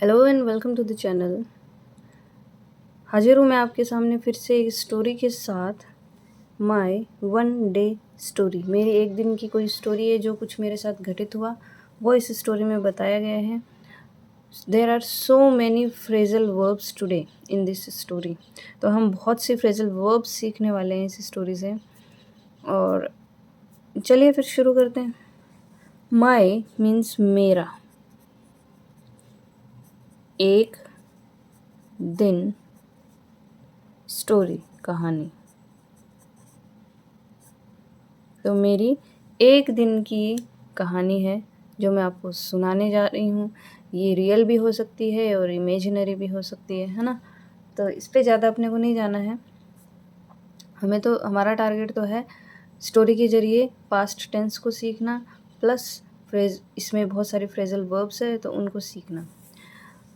Hello and welcome to the channel. हाजिर हूँ मैं आपके सामने फिर से एक स्टोरी के साथ। माय वन डे स्टोरी, मेरी एक दिन की कोई स्टोरी है जो कुछ मेरे साथ घटित हुआ, वो इस स्टोरी में बताया गया है। There are so many phrasal verbs today in this story. तो हम बहुत सी फ्रेजल वर्ब्स सीखने वाले हैं इस स्टोरी से, और चलिए फिर शुरू करते हैं। माय मीन्स मेरा, एक दिन, स्टोरी कहानी। तो मेरी एक दिन की कहानी है जो मैं आपको सुनाने जा रही हूँ। ये रियल भी हो सकती है और इमेजिनरी भी हो सकती है ना। तो इस पे ज़्यादा अपने को नहीं जाना है। हमें तो हमारा टारगेट तो है स्टोरी के ज़रिए पास्ट टेंस को सीखना, प्लस फ्रेज, इसमें बहुत सारे फ्रेजल वर्ब्स है तो उनको सीखना।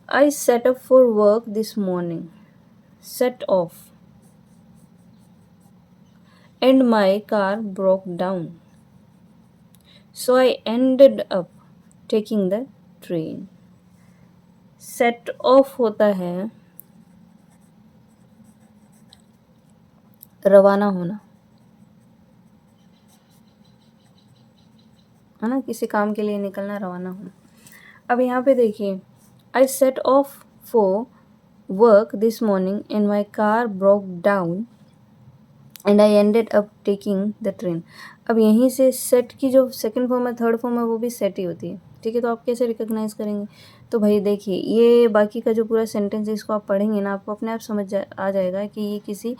I set up for work this morning, set off, and my car broke down, so I ended up taking the train. Set off होता है रवाना होना, है ना, किसी काम के लिए निकलना, रवाना होना। अब यहाँ पे देखिए, I set off for work this morning and my car broke down and I ended up taking the train. अब यहीं से सेट की जो सेकंड फॉर्म है, थर्ड फॉर्म है, वो भी सेट ही होती है। ठीक है, तो आप कैसे रिकॉग्नाइज करेंगे? तो भाई देखिए, ये बाकी का जो पूरा सेंटेंस है इसको आप पढ़ेंगे ना, आपको अपने आप आ जाएगा कि ये किसी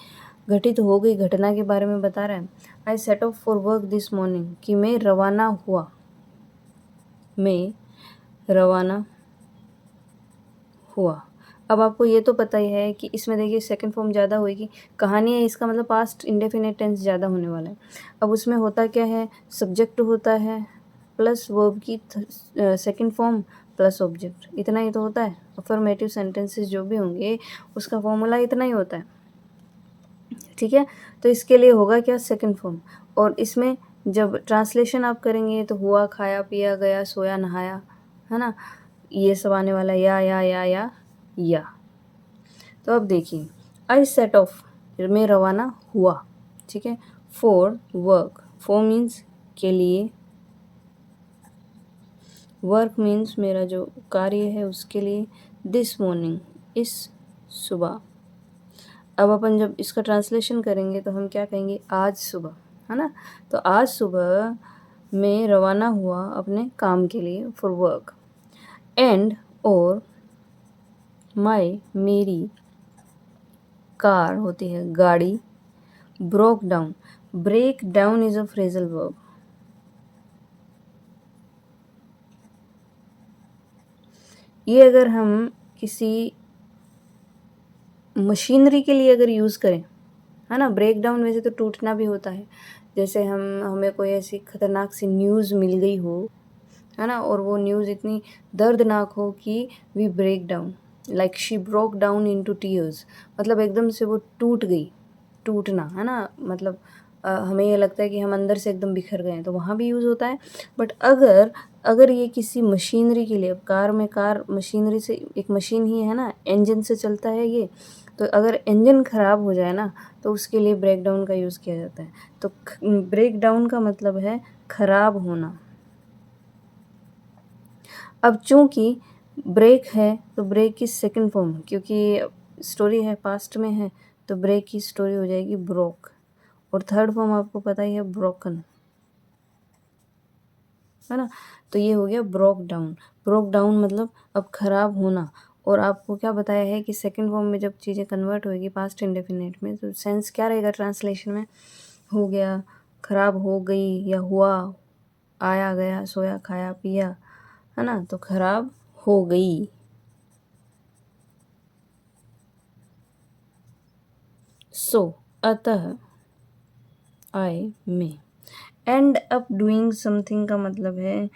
घटित हो गई घटना के बारे में बता रहा है। I set off for work this morning, कि मैं रवाना हुआ, मैं रवाना हुआ। अब आपको ये तो पता ही है कि इसमें देखिए सेकंड फॉर्म ज़्यादा होएगी, कहानी है, इसका मतलब पास्ट इंडेफिनिट टेंस ज़्यादा होने वाला है। अब उसमें होता क्या है, सब्जेक्ट होता है प्लस वर्ब की सेकंड फॉर्म प्लस ऑब्जेक्ट, इतना ही तो होता है। अफर्मेटिव सेंटेंसेस जो भी होंगे उसका फॉर्मूला इतना ही होता है। ठीक है, तो इसके लिए होगा क्या, सेकंड फॉर्म। और इसमें जब ट्रांसलेशन आप करेंगे तो हुआ, खाया, पिया, गया, सोया, नहाया, है ना, ये सब आने वाला, या। तो अब देखिए, आई सेट ऑफ, मैं रवाना हुआ, ठीक है, फॉर वर्क, फॉर मीन्स के लिए, वर्क मीन्स मेरा जो कार्य है उसके लिए, दिस मॉर्निंग, इस सुबह। अब अपन जब इसका ट्रांसलेशन करेंगे तो हम क्या कहेंगे, आज सुबह, है ना। तो आज सुबह मैं रवाना हुआ अपने काम के लिए, फॉर वर्क, एंड, और, माई, मेरी, कार होती है गाड़ी, broke down, break down is a phrasal verb. ये अगर हम किसी मशीनरी के लिए अगर यूज़ करें, है ना, ब्रेक डाउन वैसे तो टूटना भी होता है। जैसे हमें कोई ऐसी खतरनाक सी न्यूज़ मिल गई हो, है ना, और वो न्यूज़ इतनी दर्दनाक हो कि we break down, like she broke down into tears, मतलब एकदम से वो टूट गई, टूटना, है ना, मतलब हमें ये लगता है कि हम अंदर से एकदम बिखर गए हैं, तो वहाँ भी यूज़ होता है। बट अगर अगर ये किसी मशीनरी के लिए, कार में, कार मशीनरी से, एक मशीन ही है ना, इंजन से चलता है ये, तो अगर इंजन ख़राब हो जाए ना तो उसके लिए ब्रेक डाउन का यूज़ किया जाता है। तो ब्रेक डाउन का मतलब है ख़राब होना। अब चूँकि ब्रेक है तो ब्रेक की सेकंड फॉर्म, क्योंकि स्टोरी है पास्ट में है, तो ब्रेक की स्टोरी हो जाएगी ब्रोक, और थर्ड फॉर्म आपको पता ही है, ब्रोकन, है ना। तो ये हो गया ब्रोक डाउन। ब्रोक डाउन मतलब अब ख़राब होना। और आपको क्या बताया है कि सेकंड फॉर्म में जब चीज़ें कन्वर्ट होएगी पास्ट इंडेफिनिट में, तो सेंस क्या रहेगा ट्रांसलेशन में, हो गया, ख़राब हो गई, या हुआ, आया, गया, सोया, खाया, पिया, है ना, तो ख़राब हो गई। सो, अतः, आई, में, एंड अप डूइंग समथिंग का मतलब है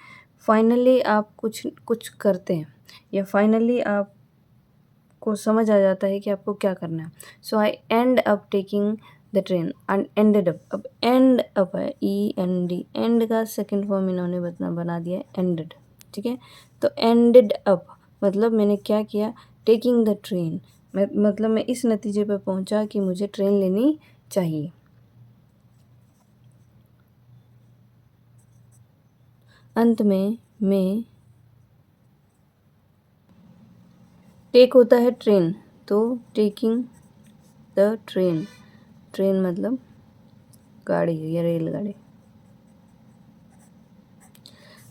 फाइनली आप कुछ कुछ करते हैं, या फाइनली आपको समझ आ जाता है कि आपको क्या करना है। So I end up taking the train, and ended up. अब एंड अप है, END, एंड का सेकंड फॉर्म इन्होंने बना दिया है एंडेड, ठीक है। तो एंडेड अप मतलब मैंने क्या किया, टेकिंग द ट्रेन, मतलब मैं इस नतीजे पर पहुंचा कि मुझे ट्रेन लेनी चाहिए। अंत में मैं, टेक होता है ट्रेन, तो टेकिंग द ट्रेन, ट्रेन मतलब गाड़ी या रेलगाड़ी।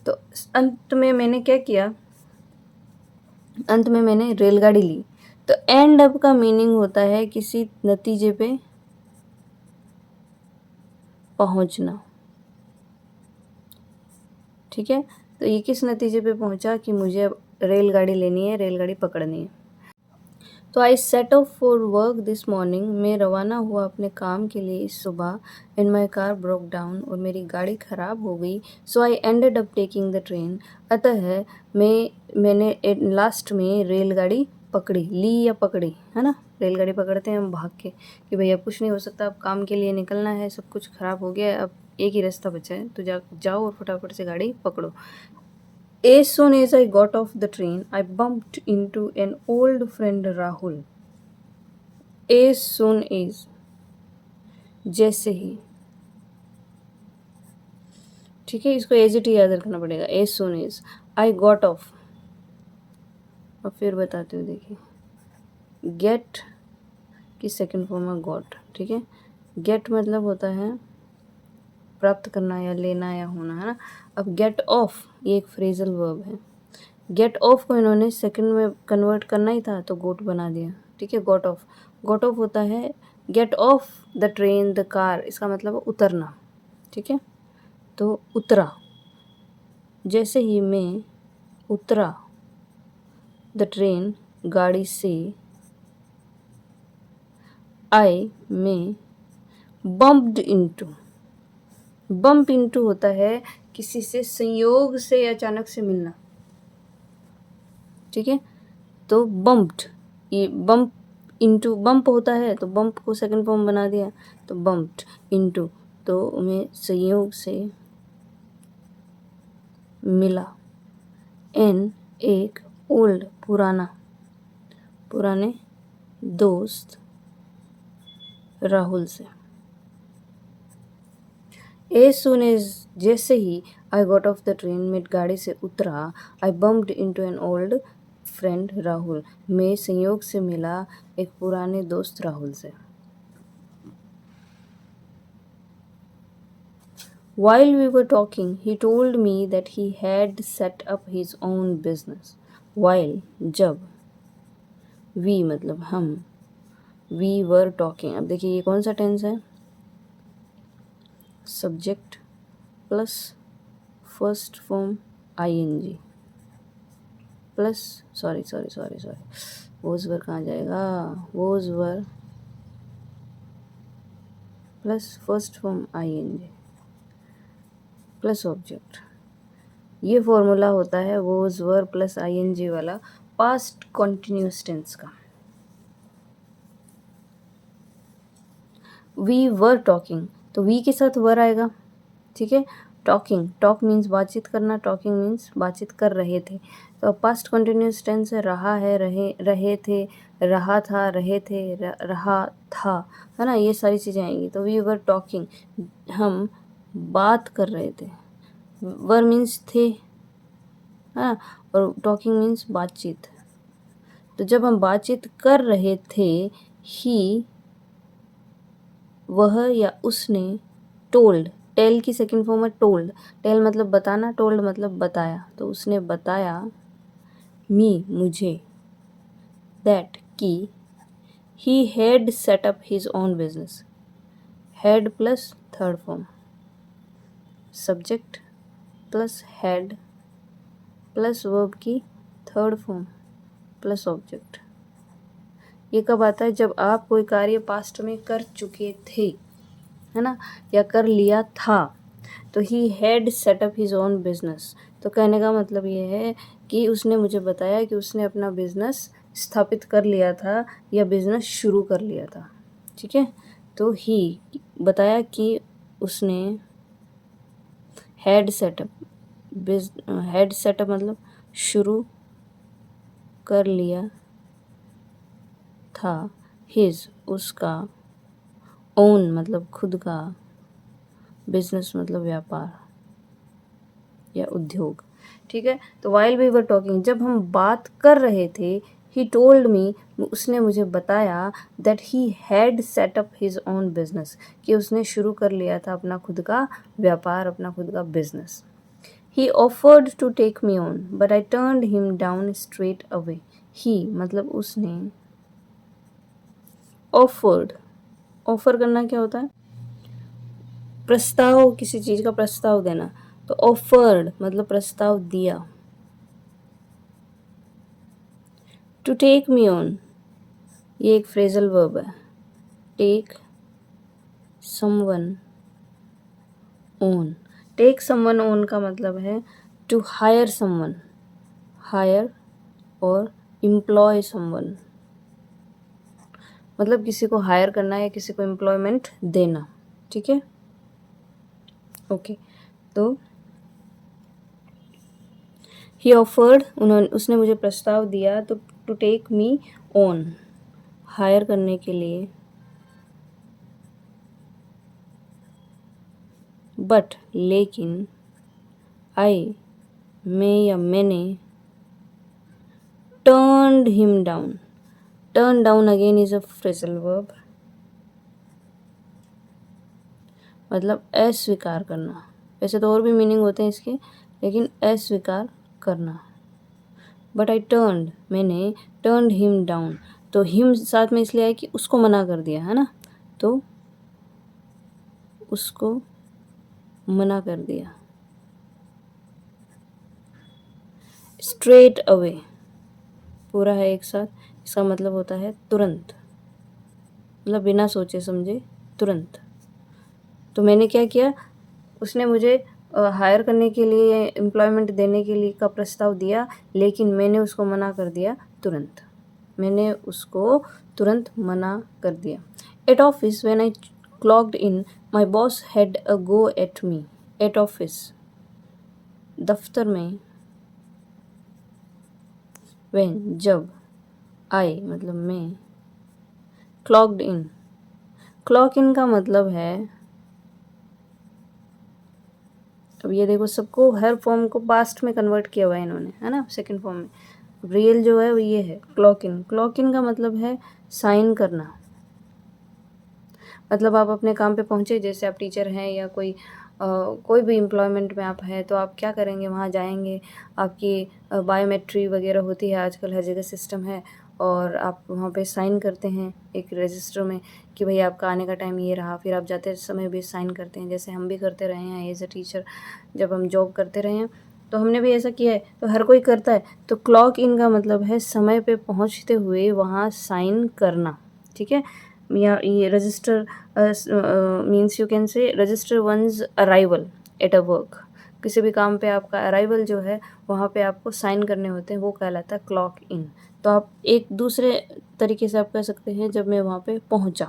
तो अंत में मैंने क्या किया, अंत में मैंने रेलगाड़ी ली। तो एंड अप का मीनिंग होता है किसी नतीजे पे पहुंचना, ठीक है। तो ये किस नतीजे पे पहुंचा कि मुझे अब रेलगाड़ी लेनी है, रेलगाड़ी पकड़नी है। तो I set off for work this morning, मैं रवाना हुआ अपने काम के लिए इस सुबह। In my car broke down, और मेरी गाड़ी ख़राब हो गई। So I ended up taking the train, अतः मैंने लास्ट में रेलगाड़ी पकड़ी, ली या पकड़ी, है ना। रेलगाड़ी पकड़ते हैं हम भाग के कि भैया कुछ नहीं हो सकता, अब काम के लिए निकलना है, सब कुछ ख़राब हो गया है, अब एक ही रास्ता बचा है, तो जाओ और फटाफट से गाड़ी पकड़ो। As soon as I got off the train, I bumped into an old friend Rahul. As soon as, जैसे ही, ठीक है, इसको एज इट ही याद रखना पड़ेगा। As soon as I got off, और फिर बताती हूँ, देखिए, get की सेकंड फॉर्म है got, ठीक है। get मतलब होता है प्राप्त करना या लेना या होना, है ना। अब get off ये एक फ्रेजल वर्ब है। गेट ऑफ को इन्होंने सेकंड में कन्वर्ट करना ही था तो गोट बना दिया, ठीक है। गॉट ऑफ, गॉट ऑफ होता है get off the train the car, इसका मतलब उतरना, ठीक है। तो उतरा, जैसे ही मैं उतरा द ट्रेन गाड़ी से, आई मैं बम्प्ड इनटू, बम्प इनटू होता है किसी से संयोग से या अचानक से मिलना, ठीक है। तो बम्प्ड, ये बम्प इनटू, बम्प होता है तो बम्प को सेकंड फॉर्म बना दिया, तो बम्प्ड इनटू, तो मैं संयोग से मिला, एन एक ओल्ड पुराना, पुराने दोस्त राहुल से। एज सुन एज, जैसे ही, I got off the train, मैं गाड़ी से उतरा, I bumped into an old friend Rahul, मैं संयोग से मिला एक पुराने दोस्त राहुल से। While we were talking, he told me that he had set up his own business. While, जब, we मतलब हम, we were talking, अब देखिए ये कौन सा टेंस है, subject plus first form ing plus, sorry was were कहाँ जाएगा, was were plus first form ing plus object. ये फॉर्मूला होता है वोज वर प्लस ing वाला पास्ट कॉन्टिन्यूस टेंस का। वी वर टॉकिंग, तो वी के साथ वर आएगा, ठीक है। टॉकिंग, टॉक मीन्स बातचीत करना, टॉकिंग मीन्स बातचीत कर रहे थे। तो पास्ट कॉन्टिन्यूस टेंस है, रहा है, रहे थे, रहा था, रहे थे, रहा था, है ना। ये सारी चीज़ें आएंगी। तो वी वर टॉकिंग, हम बात कर रहे थे, वर मीन्स थे, हाँ, और टॉकिंग मीन्स बातचीत। तो जब हम बातचीत कर रहे थे, ही वह या उसने, टोल्ड, टेल की सेकंड फॉर्म है टोल्ड, टेल मतलब बताना, टोल्ड मतलब बताया, तो उसने बताया, मी मुझे, दैट कि, he had set up his own business, had plus third form, subject plus had plus verb की थर्ड फॉर्म प्लस ऑब्जेक्ट। ये कब आता है, जब आप कोई कार्य पास्ट में कर चुके थे, है ना, या कर लिया था। तो he had set up his own business, तो कहने का मतलब ये है कि उसने मुझे बताया कि उसने अपना बिजनेस स्थापित कर लिया था या बिजनेस शुरू कर लिया था, ठीक है। तो ही बताया कि उसने हैड सेटअप, हैड सेटअप मतलब शुरू कर लिया था, हिज उसका, ओन मतलब खुद का, बिजनेस मतलब व्यापार या उद्योग। ठीक है, तो वाइल वी वर टॉकिंग, जब हम बात कर रहे थे, ही टोल्ड मी, उसने मुझे बताया, that he had set up his own business, कि उसने शुरू कर लिया था अपना खुद का व्यापार, अपना खुद का business. He offered to take me on but I turned him down straight away. He मतलब उसने, ऑफर्ड, ऑफर करना क्या होता है, प्रस्ताव, किसी चीज़ का प्रस्ताव देना, तो ऑफर्ड मतलब प्रस्ताव दिया। टू टेक मी ऑन, ये एक फ्रेजल वर्ब है, take someone on. Take someone on का मतलब है टू हायर समवन, हायर और एम्प्लॉय समवन, मतलब किसी को हायर करना या किसी को एम्प्लॉयमेंट देना। ठीक है, ओके। तो ही ऑफर्ड, उसने मुझे प्रस्ताव दिया, तो to take me on, hire करने के लिए, बट लेकिन, आई मैं या मैंने, turned him down, turn down again is a phrasal verb, मतलब अस्वीकार करना। वैसे तो और भी मीनिंग होते हैं इसके, लेकिन अस्वीकार करना। बट आई टर्नड, मैंने टर्नड हिम डाउन, तो हिम साथ में इसलिए है कि उसको मना कर दिया है ना, तो उसको मना कर दिया। स्ट्रेट अवे पूरा है एक साथ, इसका मतलब होता है तुरंत, मतलब बिना सोचे समझे तुरंत। तो मैंने क्या किया, उसने मुझे हायर करने के लिए, एम्प्लॉयमेंट देने के लिए का प्रस्ताव दिया, लेकिन मैंने उसको मना कर दिया तुरंत, मैंने उसको तुरंत मना कर दिया। At office when I clogged in, my boss had a go at me. At office दफ्तर में, व्हेन जब, आई मतलब मैं, क्लॉक्ड इन, क्लॉक इन का मतलब है, अब ये देखो सबको, हर फॉर्म को पास्ट में कन्वर्ट किया हुआ है इन्होंने, है ना, सेकंड फॉर्म में। रियल जो है वो ये है क्लॉक इन। क्लॉक इन का मतलब है साइन करना, मतलब आप अपने काम पे पहुँचे, जैसे आप टीचर हैं या कोई भी एम्प्लॉयमेंट में आप हैं, तो आप क्या करेंगे, वहाँ जाएंगे, आपकी बायोमेट्री वगैरह होती है, आजकल हर जगह सिस्टम है, और आप वहाँ पे साइन करते हैं एक रजिस्टर में कि भाई आपका आने का टाइम ये रहा, फिर आप जाते समय भी साइन करते हैं, जैसे हम भी करते रहे हैं एज ए टीचर, जब हम जॉब करते रहे हैं तो हमने भी ऐसा किया है, तो हर कोई करता है। तो क्लॉक इन का मतलब है समय पे पहुँचते हुए वहाँ साइन करना। ठीक है, या ये register means you can say register once arrival at a work, किसी भी काम पे आपका अराइवल जो है वहाँ पे आपको साइन करने होते हैं, वो कहलाता है क्लॉक इन। तो आप एक दूसरे तरीके से आप कह सकते हैं, जब मैं वहाँ पे पहुँचा,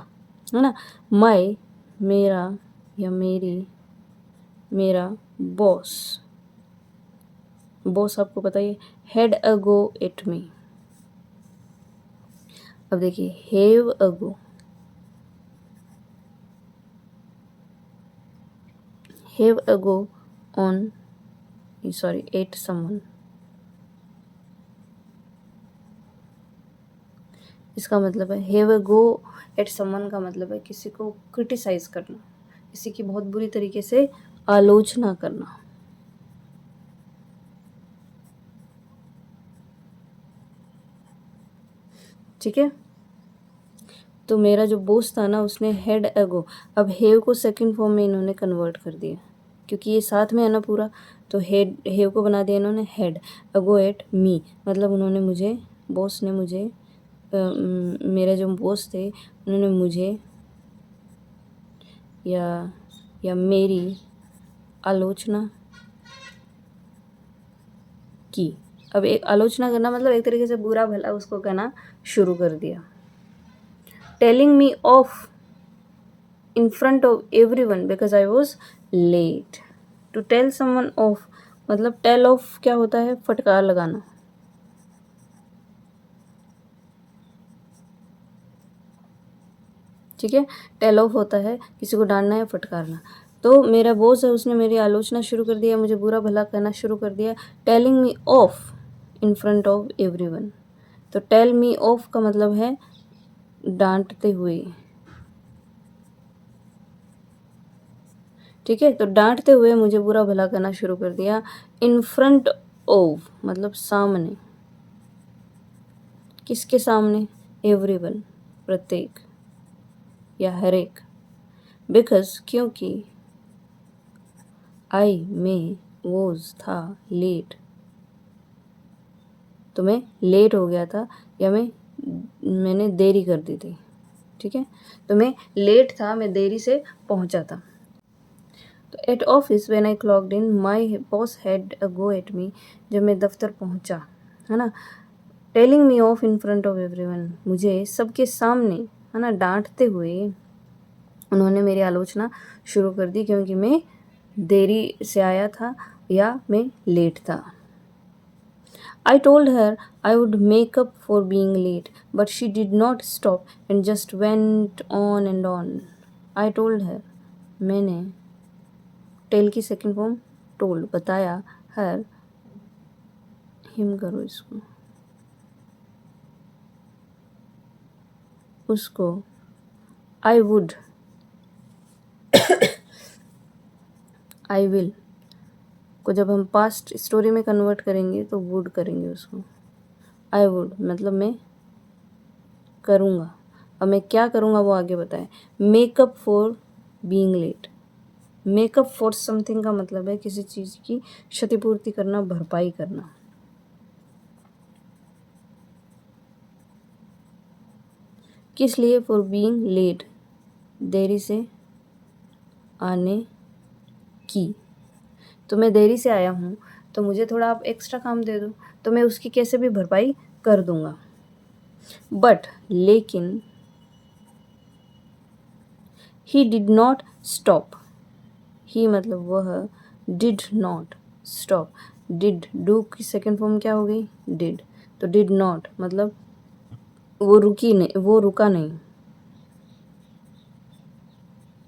है ना, माय मेरा या मेरी, मेरा बॉस, बॉस आपको पता ही, had a go at me. अब देखिए have a go, have a go on, sorry at someone, इसका मतलब है have a go at someone का मतलब है किसी को क्रिटिसाइज करना, किसी की बहुत बुरी तरीके से आलोचना करना। ठीक है, तो मेरा जो बॉस था ना, उसने हैड अ गो, अब हैव को सेकंड फॉर्म में इन्होंने कन्वर्ट कर दिया, क्योंकि ये साथ में है ना पूरा, तो हैव को बना दिया इन्होंने had. A go at me मतलब उन्होंने मुझे, बॉस ने मुझे, मेरे जो बॉस थे उन्होंने मुझे या मेरी आलोचना की। अब एक आलोचना करना मतलब एक तरीके से बुरा भला उसको कहना शुरू कर दिया। Telling me off in front of everyone because I was late. To tell someone off मतलब टेल ऑफ क्या होता है, फटकार लगाना, ठीक है। टेल ऑफ होता है किसी को डांटना या फटकारना। तो मेरा बॉस है, उसने मेरी आलोचना शुरू कर दिया, मुझे बुरा भला कहना शुरू कर दिया, telling me off in front of everyone. तो टेल मी ऑफ का मतलब है डांटते हुए, ठीक है। तो डांटते हुए मुझे बुरा भला कहना शुरू कर दिया। इन फ्रंट ऑफ मतलब सामने, किसके सामने? एवरीवन, प्रत्येक या हर एक। बिकॉज क्योंकि आई में वॉज था लेट, तो मैं लेट हो गया था या मैंने देरी कर दी थी, ठीक है। तो मैं लेट था, मैं देरी से पहुंचा था। तो at office when I clogged in my boss had a go at me, जब मैं दफ्तर पहुंचा, है ना। Telling me off in front of everyone, मुझे सबके सामने, है ना, डांटते हुए उन्होंने मेरी आलोचना शुरू कर दी क्योंकि मैं देरी से आया था या मैं लेट था। I told her I would make up for being late, but she did not stop and just went on and on. I told her, मैंने टेल की सेकंड फॉर्म टोल्ड, बताया, हर हिम करो इसको, उसको, I would, I will को जब हम past story में कन्वर्ट करेंगे तो वुड करेंगे उसको। आई वुड मतलब मैं करूँगा, और मैं क्या करूँगा वो आगे बताएं। Makeup for being late, makeup for something का मतलब है किसी चीज़ की क्षतिपूर्ति करना, भरपाई करना। किस लिए? फॉर बीइंग लेट, देरी से आने की। तो मैं देरी से आया हूँ तो मुझे थोड़ा आप एक्स्ट्रा काम दे दो, तो मैं उसकी कैसे भी भरपाई कर दूंगा। बट लेकिन ही डिड नॉट स्टॉप, ही मतलब वह, did not stop, did do की सेकेंड फॉर्म क्या हो गई? डिड। तो डिड नॉट मतलब वो रुकी नहीं, वो रुका नहीं,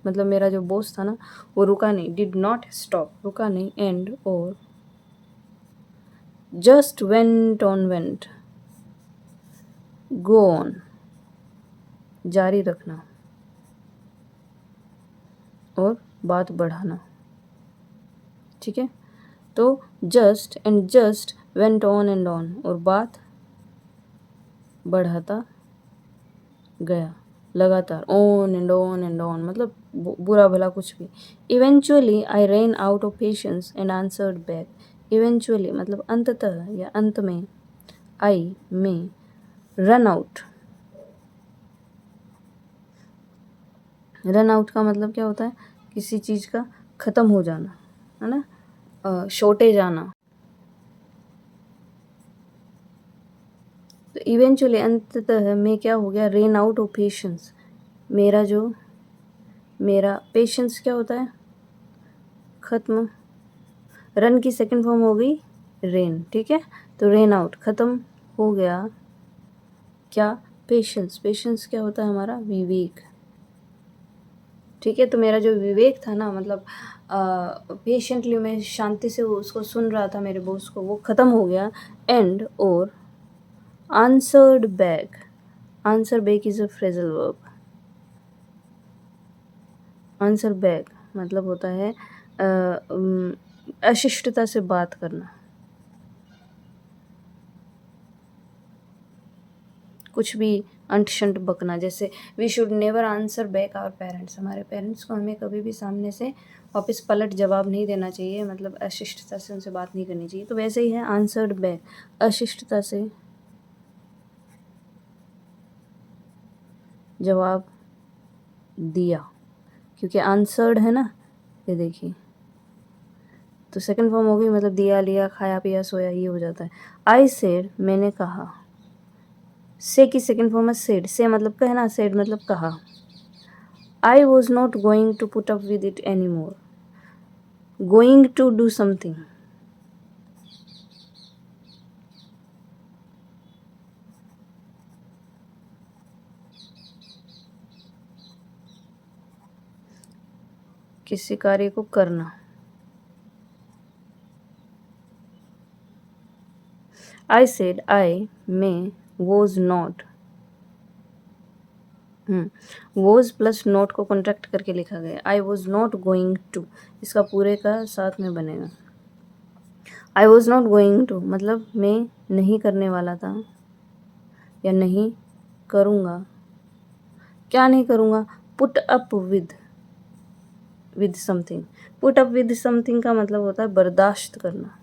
मतलब मेरा जो बॉस था ना वो रुका नहीं, डिड नॉट स्टॉप रुका नहीं, एंड और just went on, went go on जारी रखना और बात बढ़ाना, ठीक है। तो just and just went on and on, और बात बढ़ाता गया लगातार, ऑन एंड ऑन मतलब बुरा भला कुछ भी। Eventually I rain out of patience and answered back, eventually मतलब अंततः या अंत में, आई में, रन आउट, रन आउट का मतलब क्या होता है? किसी चीज़ का ख़त्म हो जाना, है ना, शॉर्टेज आना। तो इवेंचुअली अंततः मैं क्या हो गया? रेन आउट ऑफ पेशेंस, मेरा पेशेंस क्या होता है? ख़त्म। रन की सेकंड फॉर्म हो गई रेन, ठीक है। तो रेन आउट ख़त्म हो गया क्या? पेशेंस, पेशेंस क्या होता है? हमारा विवेक, ठीक है। तो मेरा जो विवेक था ना, मतलब पेशेंटली मैं शांति से उसको सुन रहा था मेरे बॉस को, वो ख़त्म हो गया। एंड और answered back, answer back is a phrasal verb. Answer back मतलब होता है अशिष्टता से बात करना, कुछ भी अंट शंट बकना। जैसे we should never answer back our parents, हमारे पेरेंट्स को हमें कभी भी सामने से वापस पलट जवाब नहीं देना चाहिए, मतलब अशिष्टता से उनसे बात नहीं करनी चाहिए। तो वैसे ही है आंसर्ड बैक, अशिष्टता से जवाब दिया, क्योंकि आंसर्ड है ना, ये देखिए। तो सेकंड फॉर्म हो गई, मतलब दिया, लिया, खाया, पिया, सोया, ये हो जाता है। आई सेड मैंने कहा, से की सेकंड फॉर्म है सेड, से मतलब कहना, सेड मतलब कहा। I was not going to put up with it any more, going to do something, किसी कार्य को करना। आई सेड आई में was not, was plus not को कॉन्ट्रैक्ट करके लिखा गया। I was not going to, इसका पूरे का साथ में बनेगा। I was not going to मतलब मैं नहीं करने वाला था या नहीं करूँगा। क्या नहीं करूँगा? Put up with something. Put up with something का मतलब होता है बर्दाश्त करना।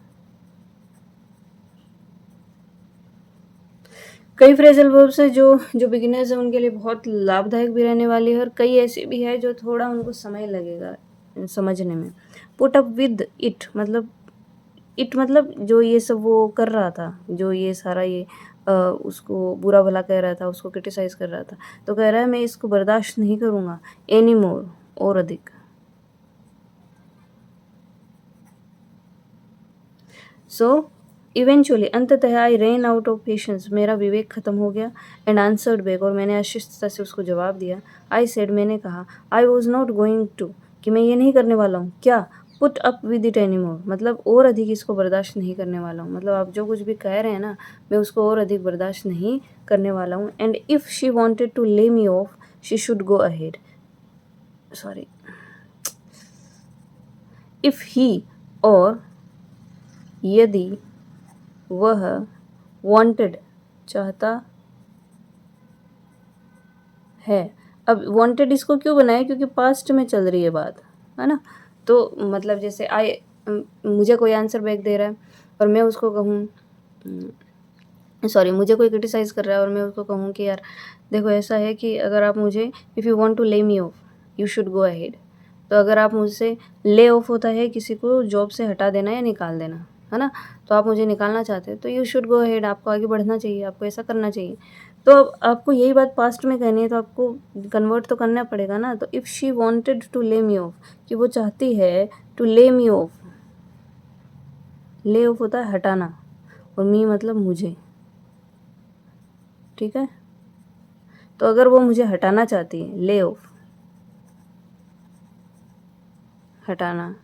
कई फ्रेजल वर्ब्स है जो बिगिनर्स हैं उनके लिए बहुत लाभदायक भी रहने वाली है, और कई ऐसे भी है जो थोड़ा उनको समय लगेगा समझने में। पुट अप विद इट मतलब जो ये सब वो कर रहा था, जो ये सारा ये उसको बुरा भला कह रहा था, उसको क्रिटिसाइज कर रहा था, तो कह रहा है मैं इसको बर्दाश्त नहीं करूँगा एनी मोर, और अधिक। सो इवेंचुअली अंततः आई रेन आउट ऑफ पेशेंस, मेरा विवेक खत्म हो गया। एंड आंसर्ड बैक, और मैंने अशिष्टता से उसको जवाब दिया। आई सेड, मैंने कहा। I was not going to, कि मैं ये नहीं करने वाला हूँ। क्या? Put up with it any more, मतलब और अधिक इसको बर्दाश्त नहीं करने वाला हूँ। मतलब आप जो कुछ भी कह रहे हैं ना, मैं उसको और अधिक बर्दाश्त नहीं करने वाला हूँ। And if she wanted to lay me off she should go ahead, sorry, if he, और यदि वह, वांटेड चाहता है। अब वांटेड इसको क्यों बनाया? क्योंकि पास्ट में चल रही है बात, है ना। तो मतलब जैसे मुझे कोई आंसर बैक दे रहा है और मैं उसको कहूँ, सॉरी, मुझे कोई क्रिटिसाइज़ कर रहा है और मैं उसको कहूँ कि यार देखो ऐसा है कि अगर आप मुझे, if you want to lay me off you should go ahead, तो अगर आप मुझसे, ले ऑफ होता है किसी को जॉब से हटा देना या निकाल देना, है ना। तो आप मुझे निकालना चाहते हैं तो यू शुड गो अहेड, आपको आगे बढ़ना चाहिए, आपको ऐसा करना चाहिए। तो अब आपको यही बात पास्ट में कहनी है तो आपको कन्वर्ट तो करना पड़ेगा ना। तो if she wanted to lay me of, कि वो चाहती है to lay me of, lay off होता है हटाना, और मी मतलब मुझे, ठीक है। तो अगर वो मुझे हटाना चाहती है, ले ऑफ हटाना,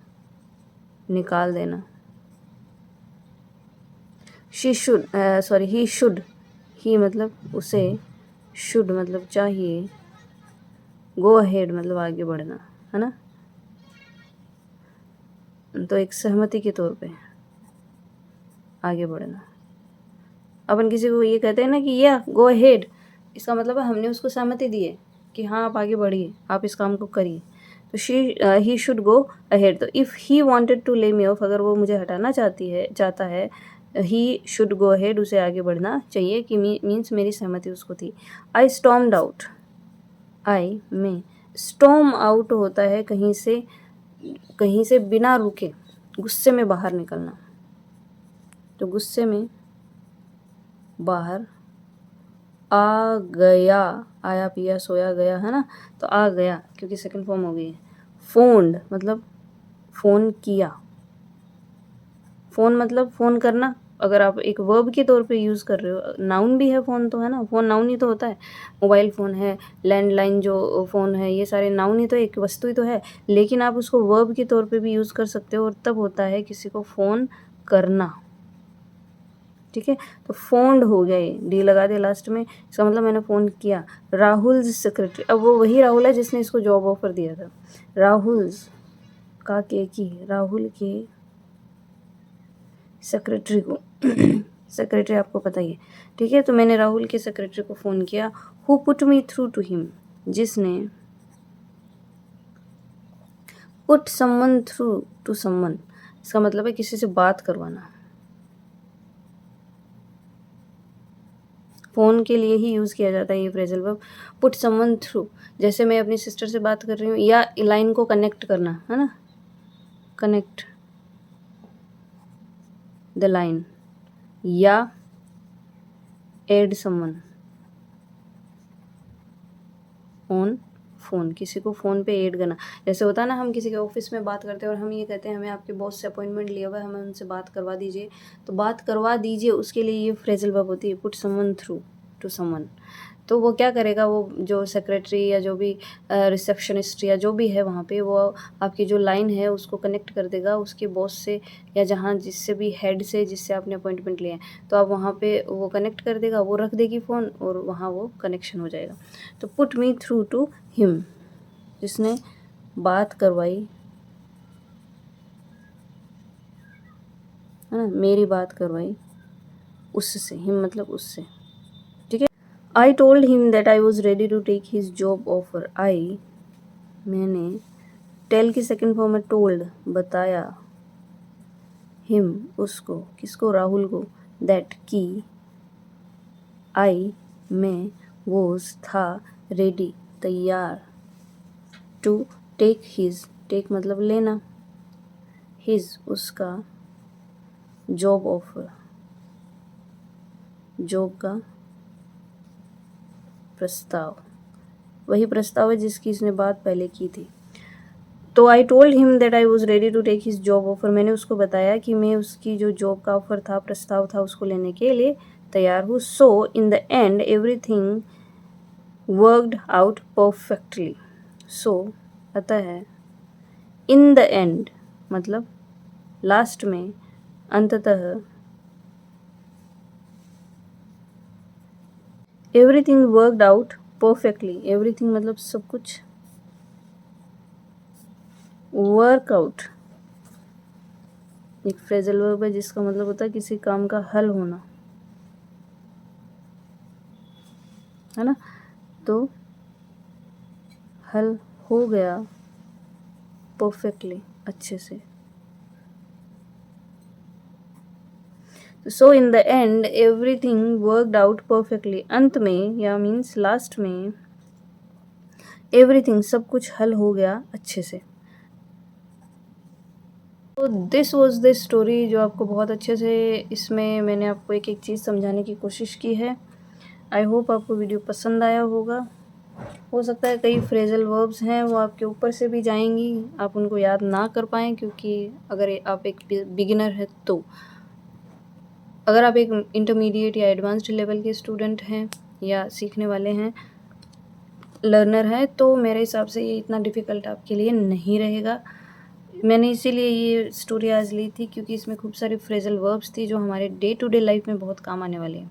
निकाल देना। She should, sorry, he should, he मतलब उसे, शुड मतलब चाहिए, गो अहेड मतलब आगे बढ़ना, है ना। तो एक सहमति के तौर पे आगे बढ़ना। अपन किसी को ये कहते हैं ना कि या गो अहेड, इसका मतलब है हमने उसको सहमति दी है कि हाँ आप आगे बढ़िए, आप इस काम को करिए। तो ही शुड गो अहेड। तो if he wanted to lay me of, अगर वो मुझे हटाना चाहता है, ही शुड गो अहेड, उसे आगे बढ़ना चाहिए, कि मीन्स मेरी सहमति उसको थी। आई स्टॉर्म्ड आउट, आई में स्टॉर्म आउट होता है कहीं से बिना रुके गुस्से में बाहर निकलना। तो गुस्से में बाहर आ गया, आया पिया सोया गया, है ना। तो आ गया क्योंकि सेकंड फॉर्म हो गई है। फोन्ड मतलब फ़ोन किया, फ़ोन मतलब फ़ोन करना। अगर आप एक वर्ब के तौर पे यूज़ कर रहे हो, नाउन भी है फ़ोन तो, है ना। फ़ोन नाउन ही तो होता है। मोबाइल फ़ोन है, लैंडलाइन जो फ़ोन है, ये सारे नाउन ही तो, एक वस्तु ही तो है। लेकिन आप उसको वर्ब के तौर पे भी यूज़ कर सकते हो, और तब होता है किसी को फ़ोन करना, ठीक है। तो फोन्ड हो गया, ये डी लगा दिया लास्ट में, इसका मतलब मैंने फ़ोन किया। राहुल्स सेक्रेटरी, अब वो वही राहुल है जिसने इसको जॉब ऑफर दिया था। राहुल्स का की राहुल के सेक्रेटरी को सेक्रेटरी आपको पता ही है, ठीक है। तो मैंने राहुल के सेक्रेटरी को फ़ोन किया। Who put me through to him, जिसने put someone through to someone, इसका मतलब है किसी से बात करवाना। फ़ोन के लिए ही यूज़ किया जाता है ये phrasal verb, put someone through. जैसे मैं अपनी सिस्टर से बात कर रही हूँ, या लाइन को कनेक्ट करना, है ना, कनेक्ट द लाइन, या एड समवन ऑन फ़ोन, किसी को फ़ोन पे ऐड करना। जैसे होता है ना, हम किसी के ऑफिस में बात करते हैं और हम ये कहते हैं हमें आपके बॉस से अपॉइंटमेंट लिया हुआ है, हमें उनसे बात करवा दीजिए। तो बात करवा दीजिए, उसके लिए ये फ्रेजल वर्ब होती है put someone through to someone. तो वो क्या करेगा, वो जो सेक्रेटरी या जो भी रिसेप्शनिस्ट या जो भी है वहाँ पे, वो आपकी जो लाइन है उसको कनेक्ट कर देगा उसके बॉस से, या जहाँ जिससे भी हेड से जिससे आपने अपॉइंटमेंट लिया है, तो आप वहाँ पे वो कनेक्ट कर देगा, वो रख देगी फ़ोन और वहाँ वो कनेक्शन हो जाएगा। तो put me through to him, जिसने बात करवाई, है ना, मेरी बात करवाई उससे, हिम मतलब उससे, ठीक है। I told him that I was ready to take his job offer. I, मैंने, टेल की सेकेंड फॉर्म में टोल्ड, बताया, हिम उसको, किसको, राहुल को, दैट की, आई मैं, वॉज था, रेडी तैयार, टू टेक हिज, टेक मतलब लेना, हिज उसका, जॉब ऑफर जॉब का प्रस्ताव, वही प्रस्ताव है जिसकी इसने बात पहले की थी। तो I told him that I was ready to take his job offer, मैंने उसको बताया कि मैं उसकी जो जॉब का ऑफर था, प्रस्ताव था, उसको लेने के लिए तैयार हूँ। So in the end everything worked out perfectly. So अतः, इन द एंड मतलब लास्ट में, अंततः, everything worked out perfectly, everything मतलब सब कुछ, वर्कआउट एक फ्रेजल वर्ब है जिसका मतलब होता है किसी काम का हल होना, है ना। तो हल हो गया परफेक्टली, अच्छे से। So in the end everything worked out perfectly, अंत में या मीन्स लास्ट में, एवरीथिंग सब कुछ हल हो गया अच्छे से। तो दिस वॉज द स्टोरी, जो आपको बहुत अच्छे से, इसमें मैंने आपको एक एक चीज़ समझाने की कोशिश की है। आई होप आपको वीडियो पसंद आया होगा। हो सकता है कई फ्रेजल वर्ब्स हैं वो आपके ऊपर से भी जाएंगी, आप उनको याद ना कर पाएँ, क्योंकि अगर आप एक बिगिनर है तो, अगर आप एक इंटरमीडिएट या एडवांस्ड लेवल के स्टूडेंट हैं या सीखने वाले हैं, लर्नर हैं, तो मेरे हिसाब से ये इतना डिफ़िकल्ट आपके लिए नहीं रहेगा। मैंने इसीलिए ये स्टोरी आज ली थी क्योंकि इसमें खूब सारी फ्रेजल वर्ब्स थी जो हमारे डे टू डे लाइफ में बहुत काम आने वाले हैं।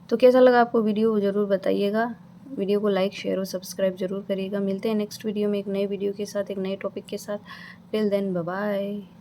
तो कैसा लगा आपको वीडियो, ज़रूर बताइएगा। वीडियो को लाइक, शेयर और सब्सक्राइब ज़रूर करिएगा। मिलते हैं नेक्स्ट वीडियो में एक नए वीडियो के साथ, एक नए टॉपिक के साथ। Till then bye bye.